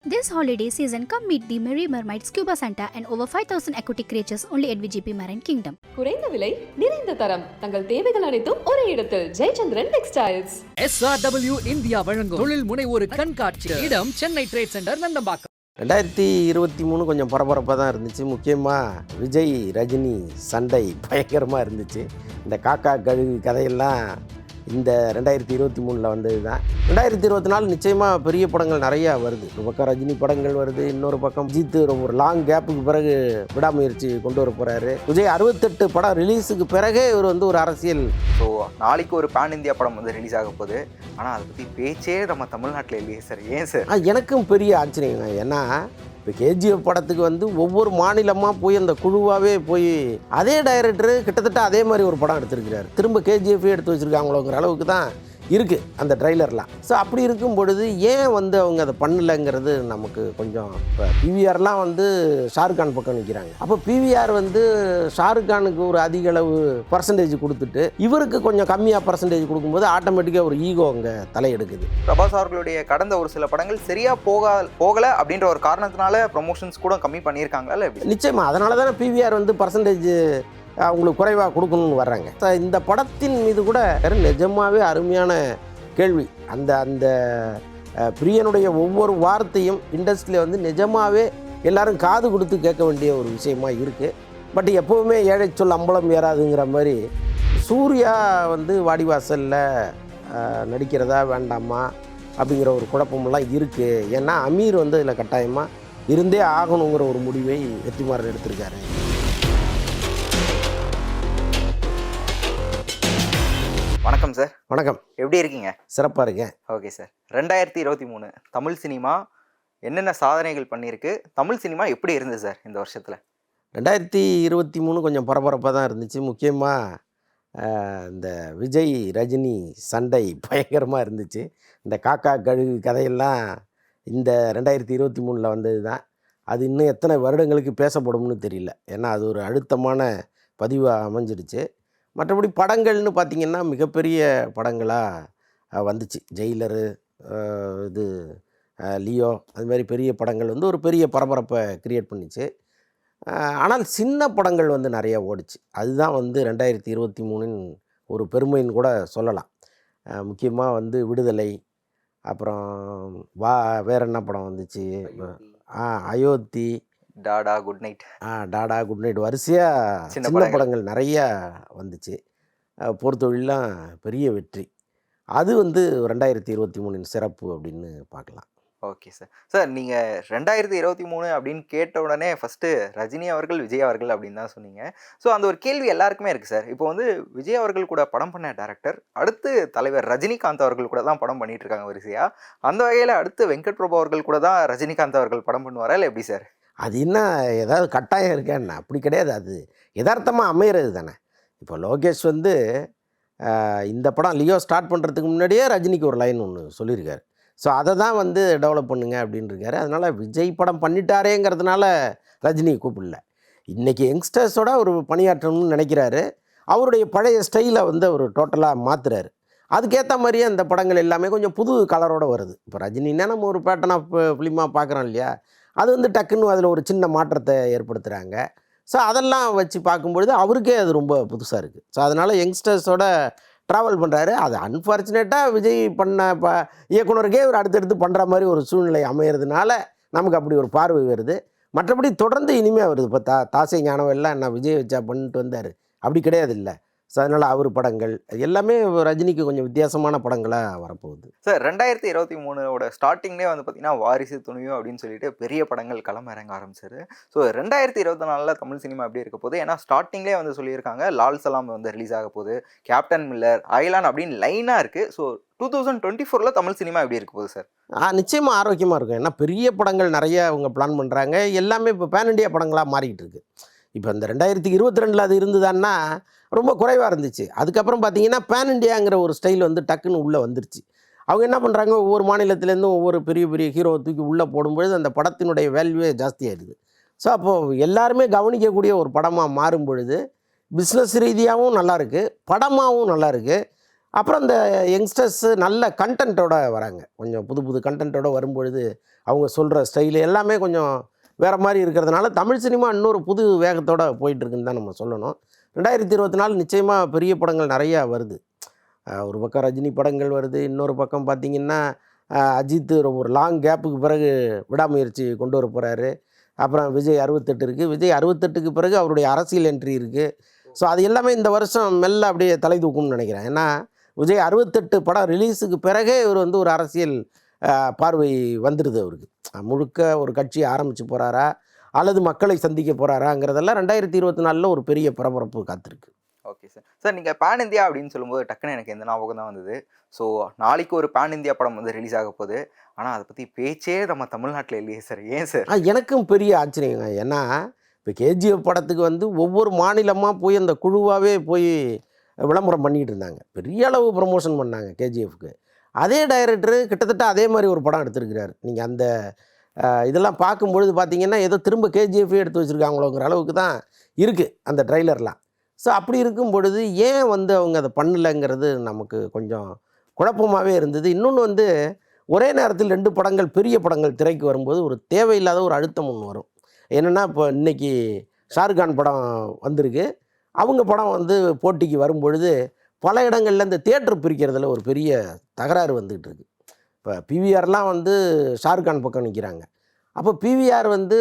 This holiday season, come meet the Merry Mermaid Scuba Santa and over 5,000 aquatic creatures only at VGP Marine Kingdom. குறைந்த விலை நிறைந்த தரம் தங்கள் தேவைகள் அனைத்தும் ஒரே இடத்தில் ஜெயச்சந்திரன் டெக்ஸ்டைல்ஸ். SRW இந்தியா வழங்கும் தொழில் முனைவோர் கண்காட்சி. இடம் சென்னை ட்ரேட் சென்டர் நந்தம்பாக்கம். 2023 கொஞ்சம் பரபரப்பாக தான் இருந்துச்சு. முக்கியமாக விஜய் ரஜினி சண்டை பயங்கரமாக இருந்துச்சு. இந்த காக்கா கழுகு கதையெல்லாம் இந்த 2023 வந்தது தான். 2024 நிச்சயமாக பெரிய படங்கள் நிறையா வருது. ஒரு பக்கம் ரஜினி படங்கள் வருது, இன்னொரு பக்கம் ஜித் ஒரு லாங் கேப்புக்கு பிறகு விடாமுயற்சி கொண்டு வர போகிறாரு. விஜய் 68 படம் ரிலீஸுக்கு பிறகே இவர் ஒரு அரசியல். ஸோ நாளைக்கு ஒரு பேன் இந்தியா படம் ரிலீஸ் ஆக போகுது. ஆனால் அதை பற்றி பேச்சே நம்ம தமிழ்நாட்டில் இல்லையே சார். ஏன் சார்? எனக்கும் பெரிய ஆச்சரியம். ஏன்னா இப்போ கேஜிஎஃப் படத்துக்கு ஒவ்வொரு மாநிலமாக போய் அந்த குழுவாகவே போய் அதே டைரக்டரு கிட்டத்தட்ட அதே மாதிரி ஒரு படம் எடுத்திருக்கிறார். திரும்ப கேஜிஎஃப் எடுத்து வச்சுருக்காங்களோங்கிற அளவுக்கு தான் இருக்குது அந்த ட்ரைலர்லாம். ஸோ அப்படி இருக்கும் பொழுது ஏன் அவங்க அதை பண்ணலைங்கிறது நமக்கு கொஞ்சம். இப்போ பிவிஆர்லாம் ஷாருக்கான் பக்கம் நிற்கிறாங்க. அப்போ பிவிஆர் ஷாருக்கானுக்கு ஒரு அதிக அளவு பர்சன்டேஜ் கொடுத்துட்டு இவருக்கு கொஞ்சம் கம்மியாக பர்சன்டேஜ் கொடுக்கும்போது ஆட்டோமேட்டிக்காக ஒரு ஈகோ அங்கே தலையெடுக்குது. பிரபாஸ் அவர்களுடைய கடந்த ஒரு சில படங்கள் சரியாக போகலை அப்படின்ற ஒரு காரணத்தினால ப்ரொமோஷன்ஸ் கூட கம்மி பண்ணியிருக்காங்களா இல்லை? நிச்சயமாக அதனால தானே பிவிஆர் பர்சன்டேஜ் அவங்களுக்கு குறைவாக கொடுக்கணும்னு வர்றாங்க. இந்த படத்தின் மீது கூட நிஜமாகவே அருமையான கேள்வி. அந்த அந்த பிரியனுடைய ஒவ்வொரு வார்த்தையும் இண்டஸ்ட்ரியில் நிஜமாகவே எல்லாரும் காது கொடுத்து கேட்க வேண்டிய ஒரு விஷயமா இருக்குது. பட் எப்போவுமே ஏழை சொல் அம்பலம் ஏறாதுங்கிற மாதிரி சூர்யா வாடிவாசலில் நடிக்கிறதா வேண்டாமா அப்படிங்கிற ஒரு குழப்பமெல்லாம் இருக்குது. ஏன்னா அமீர் இதில் கட்டாயமாக இருந்தே ஆகணுங்கிற ஒரு முடிவை வெற்றிமாறன் எடுத்திருக்காரு. வணக்கம் சார். வணக்கம். எப்படி இருக்கீங்க? சிறப்பாக இருக்கேன். Okay sir. 2023 தமிழ் சினிமா என்னென்ன சாதனைகள் பண்ணியிருக்கு? தமிழ் சினிமா எப்படி இருந்தது சார் இந்த வருஷத்தில்? 2023 கொஞ்சம் பரபரப்பாக தான் இருந்துச்சு. முக்கியமாக இந்த விஜய் ரஜினி சண்டை பயங்கரமாக இருந்துச்சு. இந்த காக்கா கழுகு கதையெல்லாம் இந்த 2023 வந்தது தான். அது இன்னும் எத்தனை வருடங்களுக்கு பேசப்படும்னு தெரியல. ஏன்னா அது ஒரு அழுத்தமான பதிவாக அமைஞ்சிடுச்சு. மற்றபடி படங்கள்னு பார்த்திங்கன்னா மிகப்பெரிய படங்களாக வந்துச்சு. ஜெயிலரு, லியோ, அதுமாதிரி பெரிய படங்கள் ஒரு பெரிய பரபரப்பை க்ரியேட் பண்ணிச்சு. ஆனால் சின்ன படங்கள் நிறையா ஓடிச்சு. அதுதான் 2023 ஒரு பெருமைன்னு கூட சொல்லலாம். முக்கியமாக விடுதலை, அப்புறம் வேறு என்ன படம் வந்துச்சு, Ayodhya, Tata good night. Tata good night வரிசையாக சின்ன படங்கள் நிறையா வந்துச்சு. போர்த்தொழிலாம் பெரிய வெற்றி. அது 2023 சிறப்பு அப்படின்னு பார்க்கலாம். Okay sir. சார் நீங்கள் 2023 அப்படின்னு கேட்ட உடனே ஃபஸ்ட்டு ரஜினி அவர்கள் விஜய் அவர்கள் அப்படின்னு தான் சொன்னீங்க. ஸோ அந்த ஒரு கேள்வி எல்லாருக்குமே இருக்குது சார். இப்போ விஜய் அவர்கள் கூட படம் பண்ண டேரக்டர் அடுத்து தலைவர் ரஜினிகாந்த் அவர்கள் கூட தான் படம் பண்ணிகிட்டு இருக்காங்க வரிசையாக. அந்த வகையில் அடுத்து வெங்கட் பிரபு அவர்கள் கூட தான் ரஜினிகாந்த் அவர்கள் படம் பண்ணுவாரா இல்லை எப்படி சார்? அது என்ன ஏதாவது கட்டாயம் இருக்கேன்னா அப்படி கிடையாது. அது யதார்த்தமாக அமையிறது தானே. இப்போ லோகேஷ் இந்த படம் லியோ ஸ்டார்ட் பண்ணுறதுக்கு முன்னாடியே ரஜினிக்கு ஒரு லைன் ஒன்று சொல்லியிருக்காரு. ஸோ அதை தான் டெவலப் பண்ணுங்க அப்படின்னு இருக்காரு. அதனால் விஜய் படம் பண்ணிட்டாரேங்கிறதுனால ரஜினி கூப்பிடல. இன்றைக்கி யங்ஸ்டர்ஸோட ஒரு பணியாற்றணும்னு நினைக்கிறாரு. அவருடைய பழைய ஸ்டைலை அவர் டோட்டலாக மாற்றுறாரு. அதுக்கேற்ற மாதிரியே அந்த படங்கள் எல்லாமே கொஞ்சம் புது கலரோடு வருது. இப்போ ரஜினின்னா நம்ம ஒரு பேட்டர்ன் ஆஃப் ஃபிலிமாக பார்க்குறோம் இல்லையா, அது டக்குன்னு அதில் ஒரு சின்ன மாற்றத்தை ஏற்படுத்துகிறாங்க. ஸோ அதெல்லாம் வச்சு பார்க்கும்பொழுது அவருக்கே அது ரொம்ப புதுசாக இருக்குது. ஸோ அதனால் யங்ஸ்டர்ஸோட ட்ராவல் பண்ணுறாரு. அது அன்ஃபார்ச்சுனேட்டாக விஜய் பண்ண இயக்குனருக்கே ஒரு அடுத்தடுத்து பண்ணுற மாதிரி ஒரு சூழ்நிலை அமையிறதுனால நமக்கு அப்படி ஒரு பார்வை வருது. மற்றபடி தொடர்ந்து இனிமேல் வருது. இப்போ தாசை ஞானவெல்லாம் என்ன விஜய் வச்சா பண்ணிட்டு வந்தார், அப்படி கிடையாது இல்லை. ஸோ அதனால் அவர் படங்கள் எல்லாமே ரஜினிக்கு கொஞ்சம் வித்தியாசமான படங்களாக வரப்போகுது. சார் 2023 ஸ்டார்டிங்லேயே பார்த்திங்கன்னா வாரிசு, துணிவு அப்படின்னு சொல்லிட்டு பெரிய படங்கள் களம் இறங்க ஆரம்பிச்சாரு. ஸோ 2024 தமிழ் சினிமா எப்படி இருக்க போகுது? ஏன்னா ஸ்டார்டிங்லேயே சொல்லியிருக்காங்க லால் சலாம் ரிலீஸ் ஆக போகுது, கேப்டன் மில்லர், அயலான் அப்படின்னு லைனாக இருக்குது. ஸோ 2024 தமிழ் சினிமா எப்படி இருக்க போகுது சார்? நிச்சயமாக ஆரோக்கியமாக இருக்கும். ஏன்னா பெரிய படங்கள் நிறைய அவங்க பிளான் பண்ணுறாங்க. எல்லாமே இப்போ பேன் இண்டியா படங்களாக மாறிக்கிட்டு இருக்குது. இப்போ இந்த 2022 அது இருந்ததுன்னா ரொம்ப குறைவாக இருந்துச்சு. அதுக்கப்புறம் பார்த்தீங்கன்னா பேன் இண்டியாங்கிற ஒரு ஸ்டைல் டக்குன்னு உள்ளே வந்துருச்சு. அவங்க என்ன பண்ணுறாங்க, ஒவ்வொரு மாநிலத்திலேருந்தும் ஒவ்வொரு பெரிய பெரிய ஹீரோவை தூக்கி உள்ளே போடும்பொழுது அந்த படத்தினுடைய வேல்யூவே ஜாஸ்தியாகிடுது. ஸோ அப்போது எல்லாருமே கவனிக்கக்கூடிய ஒரு படமாக மாறும் பொழுது பிஸ்னஸ் ரீதியாகவும் நல்லாயிருக்கு, படமாகவும் நல்லாயிருக்கு. அப்புறம் இந்த யங்ஸ்டர்ஸு நல்ல கண்டென்ட்டோட வராங்க. கொஞ்சம் புது புது கண்டென்ட்டோட வரும்பொழுது, அவங்க சொல்கிற ஸ்டைலு எல்லாமே கொஞ்சம் வேறு மாதிரி இருக்கிறதுனால, தமிழ் சினிமா இன்னொரு புது வேகத்தோட போயிட்டுருக்குன்னு தான் நம்ம சொல்லணும். 2024 நிச்சயமாக பெரிய படங்கள் நிறையா வருது. ஒரு பக்கம் ரஜினி படங்கள் வருது, இன்னொரு பக்கம் பார்த்திங்கன்னா அஜித் ஒரு லாங் கேப்புக்கு பிறகு விடாமுயற்சி கொண்டு வர போகிறாரு. அப்புறம் விஜய் 68 இருக்குது. விஜய் 68க்கு பிறகு அவருடைய அரசியல் என்ட்ரி இருக்குது. ஸோ அது எல்லாமே இந்த வருஷம் மெல்ல அப்படியே தலை தூக்கும்னு நினைக்கிறேன். ஏன்னா விஜய் 68 படம் ரிலீஸுக்கு பிறகே இவர் வந்து ஒரு அரசியல் பார்வை வந்துடுது அவருக்கு. முழுக்க ஒரு கட்சி ஆரம்பித்து போகிறாரா அல்லது மக்களை சந்திக்க போகிறாராங்கிறதெல்லாம் 2024 ஒரு பெரிய பரபரப்பு காத்திருக்கு. Okay sir. சார் நீங்கள் பேன் இந்தியா அப்படின்னு சொல்லும்போது டக்குன்னு எனக்கு எந்த ஞாபகம் தான் வந்தது. ஸோ நாளைக்கு ஒரு பேன் இந்தியா படம் வந்து ரிலீஸ் ஆக போகுது. ஆனால் அதை பற்றி பேச்சே நம்ம தமிழ்நாட்டில் இல்லையே சார், ஏன் சார்? எனக்கும் பெரிய ஆச்சரியங்க. ஏன்னா இப்போ கேஜிஎஃப் படத்துக்கு வந்து ஒவ்வொரு மாநிலமாக போய் அந்த குழுவாகவே போய் விளம்பரம் பண்ணிகிட்டு இருந்தாங்க. பெரிய அளவு ப்ரமோஷன் பண்ணாங்க கேஜிஎஃப்க்கு. அதே டைரக்டரு கிட்டத்தட்ட அதே மாதிரி ஒரு படம் எடுத்திருக்கிறார். நீங்கள் அந்த இதெல்லாம் பார்க்கும்பொழுது பார்த்தீங்கன்னா ஏதோ திரும்ப கேஜிஎஃப்பே எடுத்து வச்சுருக்காங்களோங்கிற அளவுக்கு தான் இருக்குது அந்த ட்ரைலர்லாம். ஸோ அப்படி இருக்கும் பொழுது ஏன் வந்து அவங்க அதை பண்ணலைங்கிறது நமக்கு கொஞ்சம் குழப்பமாகவே இருந்தது. இன்னொன்று வந்து ஒரே நேரத்தில் 2 படங்கள் பெரிய படங்கள் திரைக்கு வரும்போது ஒரு தேவையில்லாத ஒரு அழுத்தம் ஒன்று வரும். என்னென்னா இப்போ இன்றைக்கி ஷாருக்கான் படம் வந்திருக்கு. அவங்க படம் வந்து போட்டிக்கு வரும்பொழுது பல இடங்களில் இந்த தியேட்டர் பிரிக்கிறதுல ஒரு பெரிய தகராறு வந்துகிட்டு இருக்குது. இப்போ பிவிஆர்லாம் வந்து ஷாருக்கான் பக்கம் நிற்கிறாங்க. அப்போ பிவிஆர் வந்து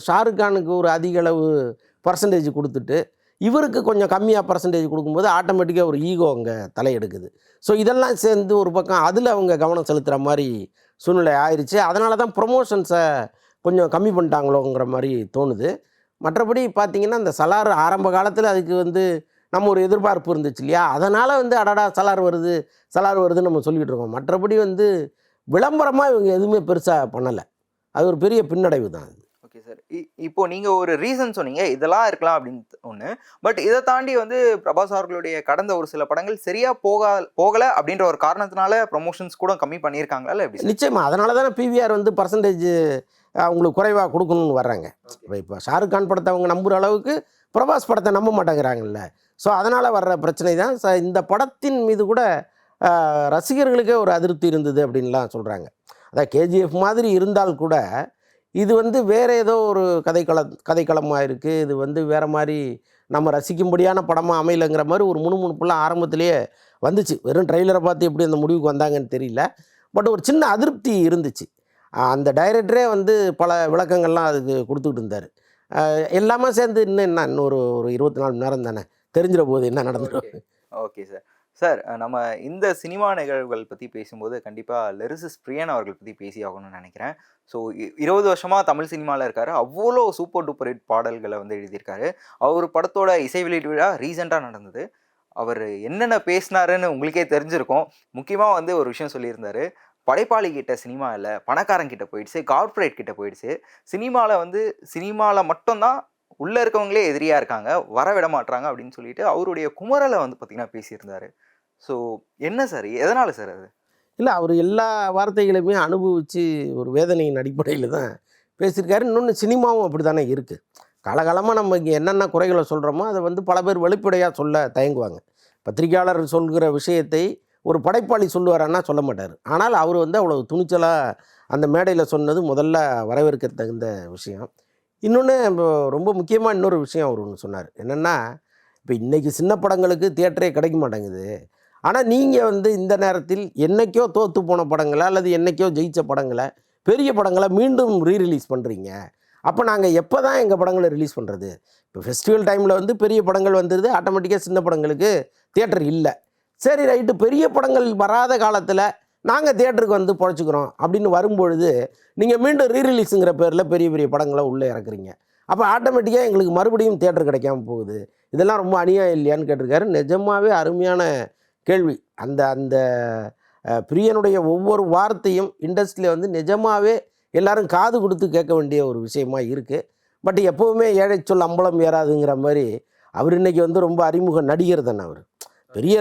ஷாருக்கானுக்கு ஒரு அதிக அளவு பர்சன்டேஜ் கொடுத்துட்டு இவருக்கு கொஞ்சம் கம்மியாக பர்சன்டேஜ் கொடுக்கும்போது ஆட்டோமேட்டிக்காக ஒரு ஈகோ அங்கே தலையெடுக்குது. ஸோ இதெல்லாம் சேர்ந்து ஒரு பக்கம் அதில் அவங்க கவனம் செலுத்துகிற மாதிரி சூழ்நிலை ஆயிடுச்சு. அதனால தான் ப்ரொமோஷன்ஸை கொஞ்சம் கம்மி பண்ணிட்டாங்களோங்கிற மாதிரி தோணுது. மற்றபடி பார்த்திங்கன்னா இந்த சலார் ஆரம்ப காலத்தில் அதுக்கு வந்து நம்ம ஒரு எதிர்பார்ப்பு இருந்துச்சு இல்லையா, அதனால் வந்து அடடா சலார் வருதுன்னு நம்ம சொல்லிக்கிட்டு இருக்கோம். மற்றபடி வந்து விளம்பரமாக இவங்க எதுவுமே பெருசாக பண்ணலை. அது ஒரு பெரிய பின்னடைவு தான் அது. Okay sir. இப்போ நீங்கள் ஒரு ரீசன் சொன்னீங்க, இதெல்லாம் இருக்கலாம் அப்படின்னு ஒன்று. பட் இதை தாண்டி வந்து பிரபாஸ் அவர்களுடைய கடந்த ஒரு சில படங்கள் சரியாக போகலை அப்படின்ற ஒரு காரணத்தினால ப்ரொமோஷன்ஸ் கூட கம்மி பண்ணியிருக்காங்களா இல்லை எப்படி? நிச்சயமாக அதனால தானே பிவிஆர் வந்து பர்சன்டேஜ் அவங்களுக்கு குறைவாக கொடுக்கணும்னு வர்றாங்க. இப்போ ஷாருக்கான் படத்தை அவங்க நம்புகிற அளவுக்கு பிரபாஸ் படத்தை நம்ப மாட்டேங்கிறாங்கல்ல. ஸோ அதனால் வர்ற பிரச்சனை தான். இந்த படத்தின் மீது கூட ரசிகர்களுக்கே ஒரு அதிருப்தி இருந்தது அப்படின்லாம் சொல்கிறாங்க. அதான் கேஜிஎஃப் மாதிரி இருந்தால் கூட இது வந்து வேறு ஏதோ ஒரு கதைக்களமாக இருக்குது, இது வந்து வேறு மாதிரி நம்ம ரசிக்கும்படியான படமாக அமையலைங்கிற மாதிரி ஒரு முணுமுணுப்புலாம் ஆரம்பத்திலேயே வந்துச்சு. வெறும் ட்ரெய்லரை பார்த்து எப்படி அந்த முடிவுக்கு வந்தாங்கன்னு தெரியல. பட் ஒரு சின்ன அதிருப்தி இருந்துச்சு. அந்த டைரக்டரே வந்து பல விளக்கங்கள்லாம் அதுக்கு கொடுத்துக்கிட்டு இருந்தார். எல்லாமே சேர்ந்து இன்னொரு 24 மணி நேரம் தானே, தெரிஞ்சிட போது என்ன நடந்துடும். Okay sir. சார் நம்ம இந்த சினிமா நிகழ்வுகள் பற்றி பேசும்போது கண்டிப்பாக லிரிசிஸ்ட் பிரியன் அவர்கள் பற்றி பேசி ஆகணும்னு நினைக்கிறேன். ஸோ 20 வருஷமாக தமிழ் சினிமாவில் இருக்கார். அவ்வளோ சூப்பர் டூப்பர் ஹிட் பாடல்களை வந்து எழுதியிருக்காரு. அவர் படத்தோட இசை வெளியீட்டு விழா ரீசெண்டாக நடந்தது. அவர் என்னென்ன பேசினாருன்னு உங்களுக்கே தெரிஞ்சிருக்கும். முக்கியமாக வந்து ஒரு விஷயம் சொல்லியிருந்தார். படைப்பாளி கிட்ட சினிமா இல்லை, பணக்காரங்கிட்ட போயிடுச்சு, கார்ப்பரேட் கிட்ட போயிடுச்சு. சினிமாவில் மட்டும்தான் உள்ளே இருக்கவங்களே எதிரியாக இருக்காங்க, வர விட மாட்டுறாங்க அப்படின்னு சொல்லிட்டு அவருடைய குமரலை வந்து பார்த்திங்கன்னா பேசியிருந்தார். ஸோ என்ன சார், எதனால் சார் அது? இல்லை, அவர் எல்லா வார்த்தைகளையுமே அனுபவித்து ஒரு வேதனையின் அடிப்படையில் தான் பேசியிருக்காரு. இன்னொன்று சினிமாவும் அப்படி தானே இருக்குது. காலகாலமாக நம்ம இங்கே என்னென்ன குறைகளை சொல்கிறோமோ அதை வந்து பல பேர் வெளிப்படையாக சொல்ல தயங்குவாங்க. பத்திரிகையாளர் சொல்கிற விஷயத்தை ஒரு படைப்பாளி சொல்லுவாரான்னா சொல்ல மாட்டார். ஆனால் அவர் வந்து அவ்வளோ துணிச்சலாக அந்த மேடையில் சொன்னது முதல்ல வரவேற்க தகுந்த விஷயம். இன்னொன்று ரொம்ப முக்கியமாக இன்னொரு விஷயம் அவர் ஒன்று சொன்னார். என்னென்னா, இப்போ இன்றைக்கி சின்ன படங்களுக்கு தியேட்டரே கிடைக்க மாட்டேங்குது. ஆனால் நீங்கள் வந்து இந்த நேரத்தில் என்றைக்கோ தோற்று போன படங்களை அல்லது என்றைக்கோ ஜெயித்த படங்களை, பெரிய படங்களை மீண்டும் ரீரிலீஸ் பண்ணுறீங்க. அப்போ நாங்கள் எப்போ தான் எங்கள் படங்களை ரிலீஸ் பண்ணுறது? இப்போ ஃபெஸ்டிவல் டைமில் வந்து பெரிய படங்கள் வந்துடுது, ஆட்டோமேட்டிக்காக சின்ன படங்களுக்கு தியேட்டர் இல்லை. சரி ரைட்டு, பெரிய படங்கள் வராத காலத்தில் நாங்கள் தியேட்டருக்கு வந்து பொழைச்சிக்கிறோம் அப்படின்னு வரும்பொழுது நீங்கள் மீண்டும் ரீரிலீஸுங்கிற பேரில் பெரிய பெரிய படங்களை உள்ளே இறக்குறீங்க. அப்போ ஆட்டோமேட்டிக்காக எங்களுக்கு மறுபடியும் தியேட்டர் கிடைக்காம போகுது. இதெல்லாம் ரொம்ப அநியாயம் இல்லையான்னு கேட்டிருக்காரு. நிஜமாகவே அருமையான கேள்வி. அந்த அந்த பிரியனுடைய ஒவ்வொரு வார்த்தையும் இண்டஸ்ட்ரியில் வந்து நிஜமாகவே எல்லோரும் காது கொடுத்து கேட்க வேண்டிய ஒரு விஷயமா இருக்குது. பட் எப்போவுமே ஏழை சொல் அம்பலம் ஏறாதுங்கிற மாதிரி அவர் இன்றைக்கி வந்து ரொம்ப அறிமுக நடிகர் தானே. அவர் பெரிய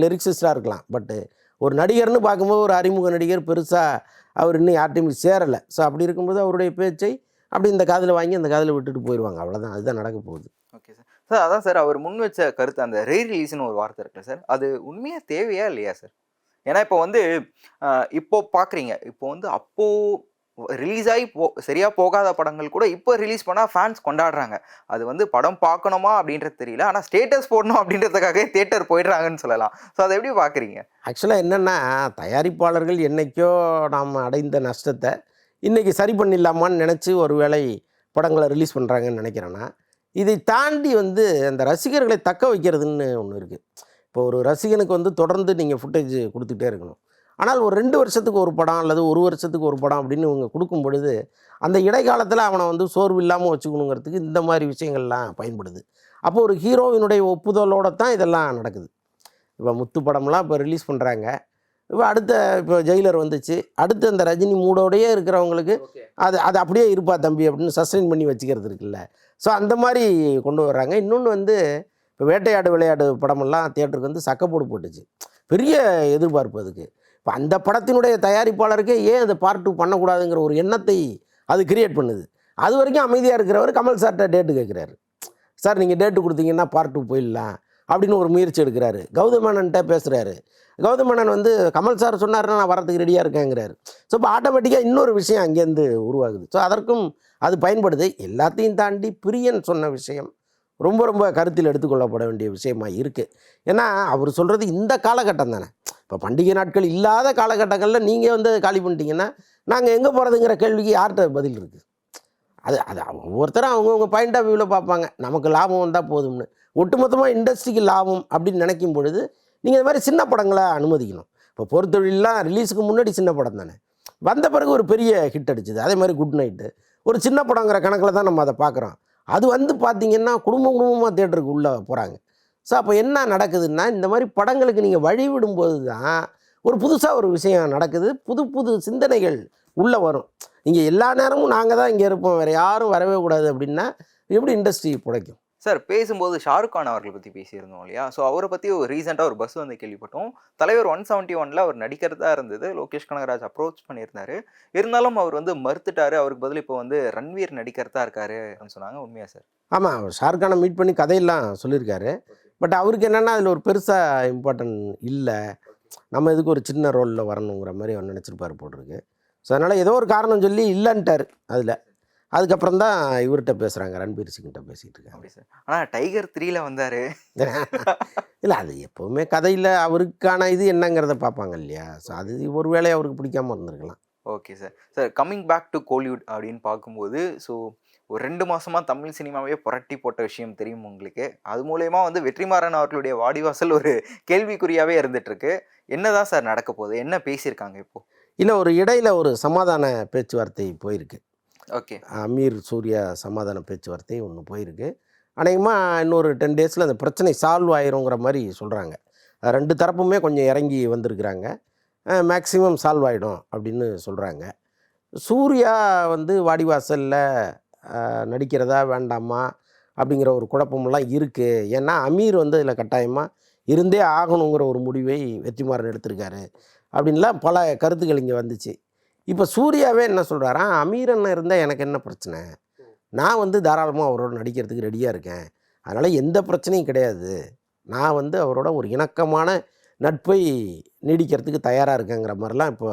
லிரிக்ஸிஸ்டாக இருக்கலாம், பட்டு ஒரு நடிகர்னு பார்க்கும்போது ஒரு அறிமுக நடிகர் பெருசாக அவர் இன்னும் யார்ட்டையும் சேரலை. ஸோ அப்படி இருக்கும்போது அவருடைய பேச்சை அப்படி இந்த காதில் வாங்கி அந்த காதில் விட்டுட்டு போயிடுவாங்க. அவ்வளோதான், அதுதான் நடக்க போகுது. Okay sir. சார் அதான் சார் அவர் முன் வச்ச கருத்து அந்த ரீ ரிலீஸ்னு ஒரு வார்த்தை இருக்குல்ல சார், அது உண்மையா தேவையா இல்லையா சார்? ஏன்னா இப்போ வந்து இப்போ பார்க்குறீங்க, இப்போ வந்து அப்போ ரிலீஸ் ஆகி சரியா போகாத படங்கள் கூட இப்போ ரிலீஸ் பண்ணால் ஃபேன்ஸ் கொண்டாடுறாங்க. அது வந்து படம் பார்க்கணுமா அப்படின்றது தெரியல, ஆனால் ஸ்டேட்டஸ் போடணும் அப்படின்றதுக்காக தியேட்டர் போயிடுறாங்கன்னு சொல்லலாம். ஸோ அதை எப்படி பார்க்குறீங்க? ஆக்சுவலாக என்னென்னா, தயாரிப்பாளர்கள் என்றைக்கோ நாம் அடைந்த நஷ்டத்தை இன்றைக்கி சரி பண்ணிடலாமான்னு நினச்சி ஒரு வேளை படங்களை ரிலீஸ் பண்ணுறாங்கன்னு நினைக்கிறேன்னா, இதை தாண்டி வந்து அந்த ரசிகர்களை தக்க வைக்கிறதுன்னு ஒன்று இருக்குது. இப்போ ஒரு ரசிகனுக்கு வந்து தொடர்ந்து நீங்கள் ஃபுட்டேஜ் கொடுத்துட்டே இருக்கணும். ஆனால் ஒரு 2 வருஷத்துக்கு ஒரு படம் அல்லது 1 வருஷத்துக்கு ஒரு படம் அப்படின்னு இவங்க கொடுக்கும் பொழுது, அந்த இடைக்காலத்தில் அவனை வந்து சோர்வு இல்லாமல் வச்சுக்கணுங்கிறதுக்கு இந்த மாதிரி விஷயங்கள்லாம் பயன்படுது. அப்போ ஒரு ஹீரோவினுடைய ஒப்புதலோடு தான் இதெல்லாம் நடக்குது. இப்போ முத்து படம்லாம் இப்போ ரிலீஸ் பண்ணுறாங்க. இப்போ ஜெயிலர் வந்துச்சு, அடுத்து அந்த ரஜினி மூடோடையே இருக்கிறவங்களுக்கு அது அப்படியே இருப்பா தம்பி அப்படின்னு சஸ்டெயின் பண்ணி வச்சுக்கிறது இருக்குல்ல. ஸோ அந்த மாதிரி கொண்டு வர்றாங்க. இன்னொன்று வந்து இப்போ வேட்டையாடு விளையாடு படமெல்லாம் தியேட்டருக்கு வந்து சக்கப்போடு போட்டுச்சு, பெரிய எதிர்பார்ப்பு அதுக்கு. இப்போ அந்த படத்தினுடைய தயாரிப்பாளருக்கே ஏன் அதை பார்ட் 2 பண்ணக்கூடாதுங்கிற ஒரு எண்ணத்தை அது கிரியேட் பண்ணுது. அது வரைக்கும் அமைதியாக இருக்கிறவர் கமல் சார்கிட்ட டேட்டு கேட்குறாரு. சார் நீங்கள் டேட்டு கொடுத்தீங்கன்னா பார்ட் 2 போயிடலாம் அப்படின்னு ஒரு முயற்சி எடுக்கிறாரு. கௌதம் மேனன்ட்ட பேசுகிறாரு. கௌதம் மேனன் வந்து கமல் சார் சொன்னார்னா நான் வரத்துக்கு ரெடியாக இருக்கேங்கிறாரு. ஸோ இப்போ ஆட்டோமேட்டிக்காக இன்னொரு விஷயம் அங்கேருந்து உருவாகுது. ஸோ அதற்கும் அது பயன்படுது. எல்லாத்தையும் தாண்டி பிரியன் சொன்ன விஷயம் ரொம்ப ரொம்ப கருத்தில் எடுத்துக்கொள்ளப்பட வேண்டிய விஷயமா இருக்குது. ஏன்னா அவர் சொல்கிறது இந்த காலகட்டம் தானே. இப்போ பண்டிகை நாட்கள் இல்லாத காலகட்டங்களில் நீங்கள் வந்து காலி பண்ணிட்டீங்கன்னா நாங்கள் எங்கே போகிறதுங்கிற கேள்விக்கு யார்கிட்ட பதில் இருக்குது? அது அது ஒவ்வொருத்தரும் அவங்கவுங்க பாயிண்ட் ஆஃப் வியூவில் பார்ப்பாங்க. நமக்கு லாபம் வந்தால் போதும்னு. ஒட்டுமொத்தமாக இண்டஸ்ட்ரிக்கு லாபம் அப்படின்னு நினைக்கும் பொழுது நீங்கள் இந்த மாதிரி சின்ன படங்களை அனுமதிக்கணும். இப்போ பொறுத்தொழிலாம் ரிலீஸுக்கு முன்னாடி சின்ன படம் தானே, வந்த பிறகு ஒரு பெரிய ஹிட் அடிச்சுது. அதே மாதிரி குட் நைட்டு ஒரு சின்ன படங்கிற கணக்கில் தான் நம்ம அதை பார்க்குறோம். அது வந்து பார்த்திங்கன்னா குடும்பமாக தியேட்டருக்கு உள்ளே போகிறாங்க. ஸோ அப்போ என்ன நடக்குதுன்னா, இந்த மாதிரி படங்களுக்கு நீங்கள் வழி விடும்போது தான் ஒரு புதுசாக ஒரு விஷயம் நடக்குது, புது புது சிந்தனைகள் உள்ளே வரும். இங்கே எல்லா நேரமும் நாங்கள் தான் இங்கே இருப்போம், வேறு யாரும் வரவே கூடாது அப்படின்னா எப்படி இண்டஸ்ட்ரி பிழைக்கும்? சார் பேசும்போது ஷாருக் கான் அவர்களை பற்றி பேசியிருந்தோம் இல்லையா? ஸோ அவரை பற்றி ஒரு ரீசெண்டாக ஒரு பஸ் வந்து கேள்விப்பட்டோம். தலைவர் 171 அவர் நடிக்கிறதா இருந்தது. லோகேஷ் கனகராஜ் அப்ரோச் பண்ணியிருந்தாரு. இருந்தாலும் அவர் வந்து மறுத்துட்டாரு. அவருக்கு பதில் இப்போ வந்து ரன்வீர் நடிக்கிறதா இருக்காரு அப்படின்னு சொன்னாங்க. உண்மையா சார்? ஆமாம், அவர் ஷாருக் கானை மீட் பண்ணி கதையெல்லாம் சொல்லியிருக்காரு. பட் அவருக்கு என்னென்னா அதில் ஒரு பெருசாக இம்பார்ட்டன்ட் இல்லை, நம்ம இதுக்கு ஒரு சின்ன ரோலில் வரணுங்கிற மாதிரி அவர் நினச்சிருப்பார் போட்டிருக்கு. ஸோ அதனால் ஏதோ ஒரு காரணம் சொல்லி இல்லைன்ட்டார் அதில். அதுக்கப்புறம் தான் இவர்கிட்ட பேசுகிறாங்க, ரன்பீர் சிங்கிட்ட பேசிகிட்டு இருக்காங்க. அப்படி சார். ஆனால் டைகர் 3ல வந்தார். இல்லை, அது எப்போவுமே கதையில் அவருக்கான இது என்னங்கிறத பார்ப்பாங்க இல்லையா? ஸோ அது ஒரு வேளை அவருக்கு பிடிக்காமல் இருந்திருக்கலாம். Okay sir. Sir coming back to Kollywood அப்படின்னு பார்க்கும்போது, ஸோ ஒரு 2 மாதமாக தமிழ் சினிமாவே புரட்டி போட்ட விஷயம் தெரியும் உங்களுக்கு. அது மூலயமா வந்து வெற்றிமாறன் அவர்களுடைய வாடிவாசல் ஒரு கேள்விக்குறியாகவே இருந்துகிட்ருக்கு. என்ன தான் சார் நடக்க போகுது? என்ன பேசியிருக்காங்க இப்போது? இல்லை, ஒரு இடையில் ஒரு சமாதான பேச்சுவார்த்தை போயிருக்கு. ஓகே. அமீர் சூர்யா சமாதான பேச்சுவார்த்தை ஒன்று போயிருக்கு. அநேகமாக இன்னொரு 10 டேஸில் அந்த பிரச்சனை சால்வ் ஆயிருங்கிற மாதிரி சொல்கிறாங்க. 2 தரப்புமே கொஞ்சம் இறங்கி வந்திருக்கிறாங்க. மேக்ஸிமம் சால்வ் ஆகிடும் அப்படின்னு சொல்கிறாங்க. சூர்யா வந்து வாடிவாசலில் நடிக்கிறதா வேண்டாமா அப்படிங்கிற ஒரு குழப்பமெல்லாம் இருக்குது. ஏன்னா அமீர் வந்து இதில் கட்டாயமாக இருந்தே ஆகணுங்கிற ஒரு முடிவை வெற்றிமாறன் எடுத்திருக்காரு அப்படின்லாம் பல கருத்துக்கள் இங்கே வந்துச்சு. இப்போ சூர்யாவே என்ன சொல்கிறாராம், அமீர் அண்ணன் இருந்தால் எனக்கு என்ன பிரச்சனை, நான் வந்து தாராளமாக அவரோட நடிக்கிறதுக்கு ரெடியாக இருக்கேன், அதனால் எந்த பிரச்சனையும் கிடையாது, நான் வந்து அவரோட ஒரு இணக்கமான நட்பை நீடிக்கிறதுக்கு தயாராக இருக்கேங்கிற மாதிரிலாம் இப்போ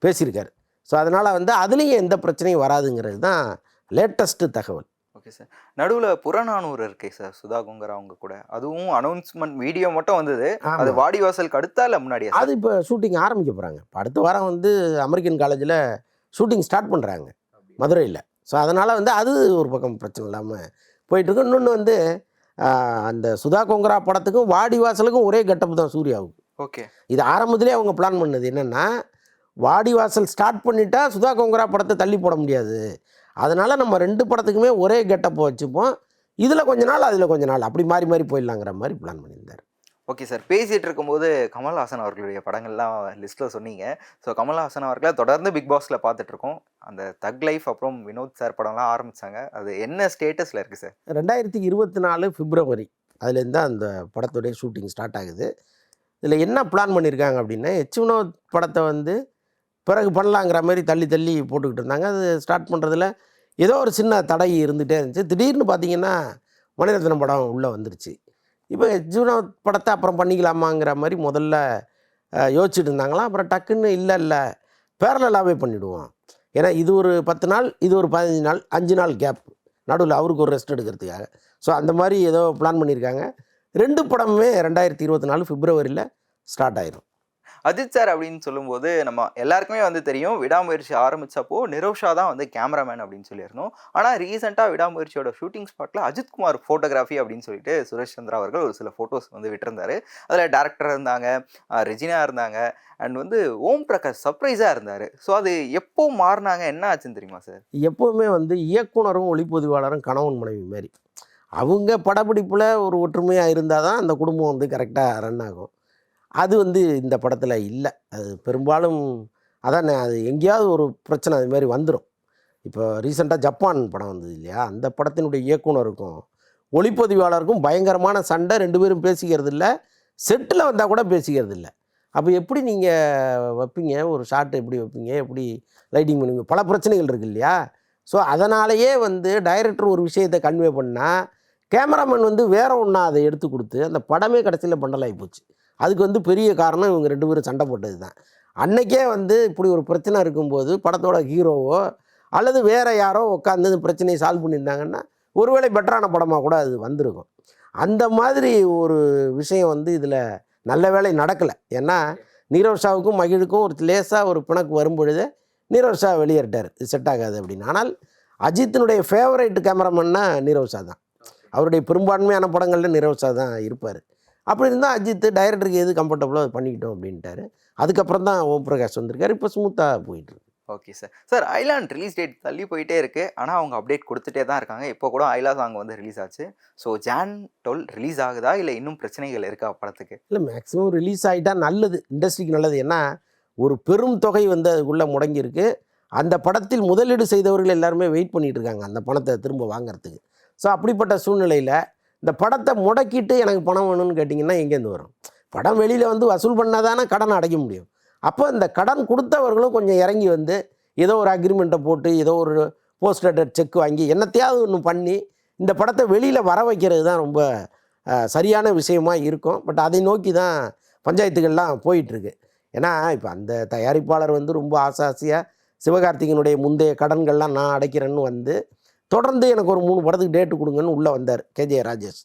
பேசியிருக்காரு. ஸோ அதனால் வந்து அதுலேயும் எந்த பிரச்சனையும் வராதுங்கிறது தான் லேட்டஸ்ட்டு தகவல். Okay sir. நடுவில் புறநானூறு இருக்கே சார், சுதா கொங்கரா அவங்க கூட, அதுவும் அனௌன்ஸ்மெண்ட் வீடியோ மட்டும் வந்தது. அது வாடிவாசலுக்கு அடுத்தா இல்லை முன்னாடியா? அது இப்போ ஷூட்டிங் ஆரம்பிக்க போகிறாங்க. இப்போ அடுத்த வாரம் வந்து அமெரிக்கன் காலேஜில் ஷூட்டிங் ஸ்டார்ட் பண்ணுறாங்க மதுரையில். ஸோ அதனால் வந்து அது ஒரு பக்கம் பிரச்சனை இல்லாமல் போயிட்டுருக்கு. இன்னொன்று வந்து அந்த சுதா கொங்கரா படத்துக்கும் வாடிவாசலுக்கும் ஒரே கெட்டப் தான் சூர்யாவுக்கு. ஓகே. இது ஆரம்பத்திலே அவங்க பிளான் பண்ணது என்னென்னா, வாடிவாசல் ஸ்டார்ட் பண்ணிட்டா சுதா கொங்கரா படத்தை தள்ளி போட முடியாது, அதனால் நம்ம 2 படத்துக்குமே ஒரே கெட்டப்பை வச்சுப்போம், இதில் கொஞ்ச நாள் அதில் கொஞ்ச நாள் அப்படி மாறி மாறி போயிடலாங்கிற மாதிரி பிளான் பண்ணியிருந்தார். Okay sir. பேசிகிட்டு இருக்கும்போது கமல்ஹாசன் அவர்களுடைய படங்கள்லாம் லிஸ்ட்டில் சொன்னீங்க. ஸோ கமல்ஹாசன் அவர்களை தொடர்ந்து பிக் பாஸில் பார்த்துட்ருக்கோம். அந்த தக் லைஃப் அப்புறம் வினோத் சார் படம்லாம் ஆரம்பித்தாங்க. அது என்ன ஸ்டேட்டஸில் இருக்குது சார்? 2024 பிப்ரவரி அதுலேருந்து தான் அந்த படத்துடைய ஷூட்டிங் ஸ்டார்ட் ஆகுது. இதில் என்ன பிளான் பண்ணியிருக்காங்க அப்படின்னா, வினோத் படத்தை வந்து பிறகு பண்ணலாங்கிற மாதிரி தள்ளி தள்ளி போட்டுக்கிட்டு இருந்தாங்க. அது ஸ்டார்ட் பண்ணுறதுல ஏதோ ஒரு சின்ன தடை இருந்துகிட்டே இருந்துச்சு. திடீர்னு பார்த்திங்கன்னா மணிரத்னம் படம் உள்ளே வந்துருச்சு. இப்போ ஜூனோ படத்தை அப்புறம் பண்ணிக்கலாமாங்கிற மாதிரி முதல்ல யோசிச்சுட்டு இருந்தாங்களாம். அப்புறம் டக்குன்னு இல்லை பேரலாகவே பண்ணிவிடுவோம். ஏன்னா இது ஒரு 10 நாள், இது ஒரு 15 நாள், 5 நாள் கேப் நடுவில் அவருக்கு ஒரு ரெஸ்ட் எடுக்கிறதுக்காக. ஸோ அந்த மாதிரி ஏதோ பிளான் பண்ணியிருக்காங்க. 2 படமுமே 2024 பிப்ரவரியில் ஸ்டார்ட் ஆயிரும். அஜித் சார் அப்படின்னு சொல்லும்போது நம்ம எல்லாருக்குமே வந்து தெரியும், விடாமுயற்சி ஆரம்பிச்சப்போ நிரோஷா தான் வந்து கேமராமேன் அப்படின்னு சொல்லியிருந்தோம். ஆனால் ரீசெண்டாக விடாமுயற்சியோட ஷூட்டிங் ஸ்பாட்டில் அஜித்குமார் ஃபோட்டோகிராஃபி அப்படின்னு சொல்லிட்டு சுரேஷ் சந்திரா அவர்கள் ஒரு சில ஃபோட்டோஸ் வந்து விட்டிருந்தாரு. அதில் டேரக்டர் இருந்தாங்க, ரெஜினா இருந்தாங்க, அண்ட் வந்து ஓம் பிரகாஷ் சர்ப்ரைஸாக இருந்தார். ஸோ அது எப்போ மாறினாங்க, என்ன ஆச்சுன்னு தெரியுமா சார்? எப்போவுமே வந்து இயக்குனரும் ஒளிப்பதிவாளரும் கணவன் மனைவி மாரி. அவங்க படப்பிடிப்பில் ஒரு ஒற்றுமையாக இருந்தால் தான் அந்த குடும்பம் வந்து கரெக்டாக ரன் ஆகும். அது வந்து இந்த படத்தில் இல்லை. அது பெரும்பாலும் அதான் அது எங்கேயாவது ஒரு பிரச்சனை அது மாதிரி வந்துடும். இப்போ ரீசெண்டாக ஜப்பான் படம் வந்தது இல்லையா, அந்த படத்தினுடைய இயக்குனருக்கும் ஒளிப்பதிவாளருக்கும் பயங்கரமான சண்டை. 2 பேரும் பேசிக்கிறது இல்லை, செட்டில் வந்தால் கூட பேசிக்கிறது இல்லை. அப்போ எப்படி நீங்கள் வைப்பீங்க ஒரு ஷாட், எப்படி வைப்பீங்க, எப்படி லைட்டிங் பண்ணுவீங்க, பல பிரச்சனைகள் இருக்குது இல்லையா. ஸோ அதனாலேயே வந்து டைரக்டர் ஒரு விஷயத்தை கன்வே பண்ணால் கேமராமேன் வந்து வேற ஒன்றா அதை எடுத்து கொடுத்து அந்த படமே கடைசியில் பண்டலாகி போச்சு. அதுக்கு வந்து பெரிய காரணம் இவங்க 2 பேரும் சண்டை போட்டது தான். அன்றைக்கே வந்து இப்படி ஒரு பிரச்சனை இருக்கும்போது படத்தோட ஹீரோவோ அல்லது வேறு யாரோ உட்காந்து இந்த பிரச்சனையை சால்வ் பண்ணியிருந்தாங்கன்னா ஒருவேளை பெட்டரான படமாக கூட அது வந்திருக்கும். அந்த மாதிரி ஒரு விஷயம் வந்து இதில் நல்ல வேளை நடக்கலை. ஏன்னா நீரோஷாவுக்கும் மகிழுக்கும் ஒரு லேசாக ஒரு பிணக்கு வரும்பொழுது நீரோஷா வெளியேறிட்டார், இது செட் ஆகாது அப்படின்னு. ஆனால் அஜித்தினுடைய ஃபேவரைட் கேமராமேன்னா நீரோஷா தான். அவருடைய பெரும்பான்மையான படங்களில் நீரோஷா தான் இருப்பார். அப்படி இருந்தால் அஜித் டைரக்டருக்கு எது கம்ஃபர்டபுளோ அது பண்ணிக்கிட்டோம் அப்படின்ட்டாரு. அதுக்கப்புறம் தான் ஓம் பிரகாஷ் வந்திருக்காரு. இப்போ ஸ்மூத்தாக போயிட்டுருக்கு. Okay sir. Sir island release date தள்ளி போயிட்டே இருக்குது, ஆனால் அவங்க அப்டேட் கொடுத்துட்டே தான் இருக்காங்க. இப்போ கூட ஐலா சாங் வந்து ரிலீஸ் ஆச்சு. ஸோ Jan 12 ரிலீஸ் ஆகுதா, இல்லை இன்னும் பிரச்சனைகள் இருக்கா படத்துக்கு? இல்லை, மேக்ஸிமம் ரிலீஸ் ஆகிட்டா நல்லது, இண்டஸ்ட்ரிக்கு நல்லது. ஏன்னா ஒரு பெரும் தொகை வந்து அதுக்குள்ளே முடங்கியிருக்கு. அந்த படத்தில் முதலீடு செய்தவர்கள் எல்லாருமே வெயிட் பண்ணிகிட்டு இருக்காங்க அந்த பணத்தை திரும்ப வாங்கிறதுக்கு. ஸோ அப்படிப்பட்ட சூழ்நிலையில் இந்த படத்தை முடக்கிட்டு எனக்கு பணம் வேணும்னு கேட்டிங்கன்னா எங்கேருந்து வரும்? படம் வெளியில் வந்து வசூல் பண்ணால் தானே கடனை அடைக்க முடியும். அப்போ இந்த கடன் கொடுத்தவர்களும் கொஞ்சம் இறங்கி வந்து ஏதோ ஒரு அக்ரிமெண்ட்டை போட்டு ஏதோ ஒரு போஸ்டர் செக் வாங்கி என்னத்தையாவது ஒன்று பண்ணி இந்த படத்தை வெளியில் வர வைக்கிறது தான் ரொம்ப சரியான விஷயமா இருக்கும். பட் அதை நோக்கி தான் பஞ்சாயத்துகள்லாம் போயிட்டுருக்கு. ஏன்னா இப்போ அந்த தயாரிப்பாளர் வந்து ரொம்ப ஆசையாக சிவகார்த்திகனுடைய முந்தைய கடன்கள்லாம் நான் அடைக்கிறேன்னு வந்து தொடர்ந்து எனக்கு ஒரு 3 படத்துக்கு டேட்டு கொடுங்கன்னு உள்ளே வந்தார் KJ ராஜேஷ்.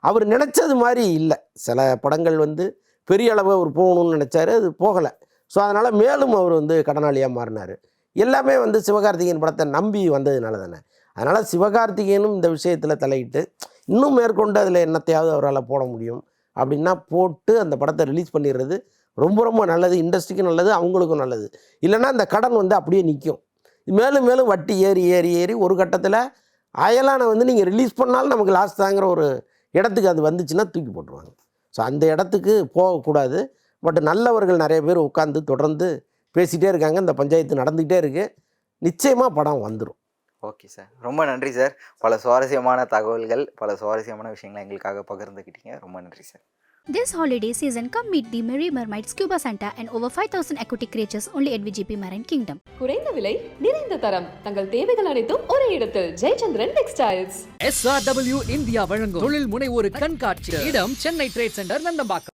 அவர் நினச்சது மாதிரி இல்லை. சில படங்கள் வந்து பெரிய அளவு அவர் போகணும்னு நினச்சாரு, அது போகலை. ஸோ அதனால் மேலும் அவர் வந்து கடனாளியாக மாறினார். எல்லாமே வந்து சிவகார்த்திகேயன் படத்தை நம்பி வந்ததுனால தானே. அதனால் சிவகார்த்திகேயனும் இந்த விஷயத்தில் தலையிட்டு இன்னும் மேற்கொண்டு அதில் என்னத்தையாவது அவரால் போட முடியும் அப்படின்னா போட்டு அந்த படத்தை ரிலீஸ் பண்ணிடுறது ரொம்ப ரொம்ப நல்லது. இண்டஸ்ட்ரிக்கும் நல்லது, அவங்களுக்கும் நல்லது. இல்லைன்னா அந்த கடன் வந்து அப்படியே நிற்கும். மேலும் மேலும் வட்டி ஏறி ஏறி ஏறி ஒரு கட்டத்தில் அயலானை வந்து நீங்கள் ரிலீஸ் பண்ணாலும் நமக்கு லாஸ் தாங்கிற ஒரு இடத்துக்கு அது வந்துச்சுன்னா தூக்கி போட்டுருவாங்க. ஸோ அந்த இடத்துக்கு போகக்கூடாது. பட் நல்லவர்கள் நிறைய பேர் உட்காந்து தொடர்ந்து பேசிகிட்டே இருக்காங்க. இந்த பஞ்சாயத்து நடந்துக்கிட்டே இருக்குது. நிச்சயமாக படம் வந்துடும். ஓகே சார், ரொம்ப நன்றி சார். பல சுவாரஸ்யமான தகவல்கள், பல சுவாரஸ்யமான விஷயங்களை எங்களுக்காக பகிர்ந்துக்கிட்டீங்க. ரொம்ப நன்றி sir. This holiday season, come meet the Merry Mermaid Scuba Santa and over 5,000 aquatic creatures only at VGP Marine Kingdom. குறைந்த விலை, நிறைந்த தரம், தங்கள் தேவைகள் அனைத்தும் ஒரே இடத்தில். ஜெயச்சந்திரன் டெக்ஸ்டைல்ஸ். SRW இந்தியா வழங்கும் தொழில் முனைவோர் கண்காட்சி. இடம் சென்னை ட்ரேட் சென்டர் நந்தம்பாக்கம்.